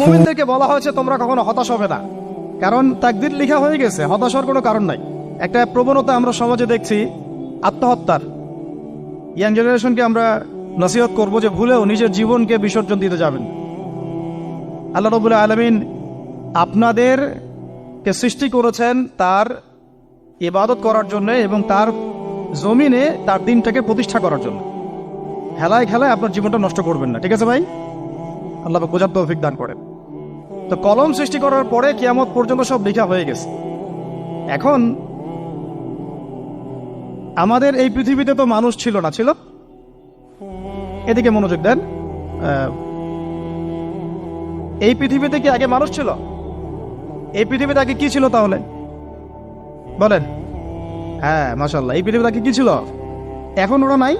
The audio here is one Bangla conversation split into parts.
মুমিনদেরকে বলা হয়েছে তোমরা কখনো হতাশ হবে না, কারণ তাকদীর লেখা হয়ে গেছে, হতাশার কোনো কারণ নাই। একটা প্রবণতা আমরা সমাজে দেখছি আত্মহত্যার। ইয়াং জেনারেশনকে আমরা নসিহত করব যে ভুলেও নিজের জীবনকে বিসর্জন দিতে যাবেন। আল্লাহ রাব্বুল আলামিন আপনাদেরকে সৃষ্টি করেছেন তার ইবাদত করার জন্য এবং তার জমিনে তার দিনটাকে প্রতিষ্ঠা করার জন্য। হেলায় খেলায় আপনার জীবনটা নষ্ট করবেন না, ঠিক আছে ভাই? আল্লাহ বোঝার তৌফিক দান করেন। তো কলম সৃষ্টি করার পরে কিয়ামত পর্যন্ত সব লেখা হয়ে গেছে। এখন আমাদের এই পৃথিবীতে তো মানুষ ছিল না, ছিল? এদিকে মনোযোগ দেন। এই পৃথিবীতে কি আগে মানুষ ছিল? এই পৃথিবীতে আগে কি ছিল তাহলে বলেন? হ্যাঁ, মাশাআল্লাহ। এই পৃথিবীতে আগে কি ছিল? এখন ওরা নাই?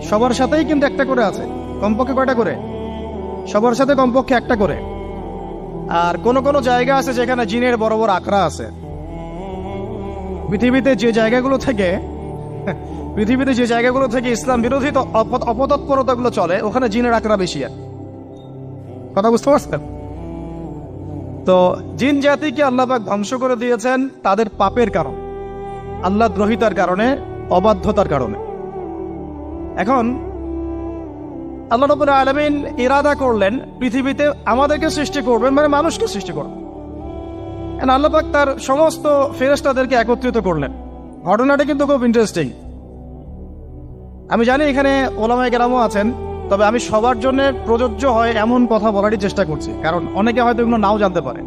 সবার সাথেই কিন্তু একটা করে আছে। কমপক্ষে কয়টা করে? সবার সাথে কমপক্ষে একটা করে। আর কোন কোন জায়গা আছে যেখানে জিনের বড় বড় আখড়া আছে। পৃথিবীতে যে জায়গাগুলো থেকে ইসলাম বিরোধী অপতৎপরতাগুলো চলে, ওখানে জিনের আখড়া বেশি। কথা বুঝতে পারছেন? তো জিন জাতিকে আল্লাহ পাক ধ্বংস করে দিয়েছেন তাদের পাপের কারণ, আল্লাহ দ্রোহিতার কারণে, অবাধ্যতার কারণে। এখন আল্লাহ রাব্বুল আলামিন ইরাদা করলেন পৃথিবীতে আমাদেরকে সৃষ্টি করবেন, মানে মানুষকে সৃষ্টি করবেন। আল্লাহ পাক তার সমস্ত ফেরেশতাদেরকে একত্রিত করলেন। ঘটনাটা কিন্তু খুব ইন্টারেস্টিং। আমি জানি এখানে ওলামায়ে কেরামও আছেন, তবে আমি সবার জন্য প্রযোজ্য হয় এমন কথা বলারই চেষ্টা করছি, কারণ অনেকে হয়তো এগুলো নাও জানতে পারে।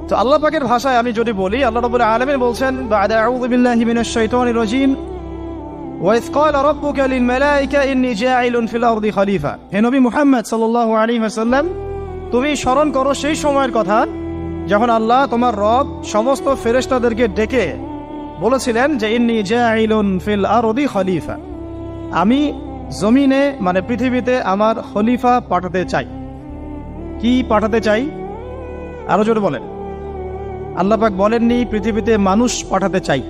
তো আল্লাহ পাকের ভাষায় আমি যদি বলি, আল্লাহ রাব্বুল আলামিন বলছেন, বা'দা আউযু বিল্লাহি মিনাশ শাইতানির রাজীম, ওয়াইয ক্বালা রাব্বুকা লিল মালায়েকা ইন্নী জাইলুন ফিল আরদি খলিফা। হে নবী মুহাম্মদ সাল্লাল্লাহু আলাইহি ওয়াসাল্লাম, তুমি স্মরণ করো সেই সময়ের কথা যখন আল্লাহ তোমার রব সমস্ত ফেরেশতাদেরকে ডেকে বলেছিলেন যে ইন্নী জাইলুন ফিল আরদি খলিফা, আমি জমিনে মানে পৃথিবীতে আমার খলিফা পাঠাতে চাই। কি পাঠাতে চাই? আরো জোরে বলেন। আল্লাহ পাক বলেননি পৃথিবীতে মানুষ পাঠাতে চাই।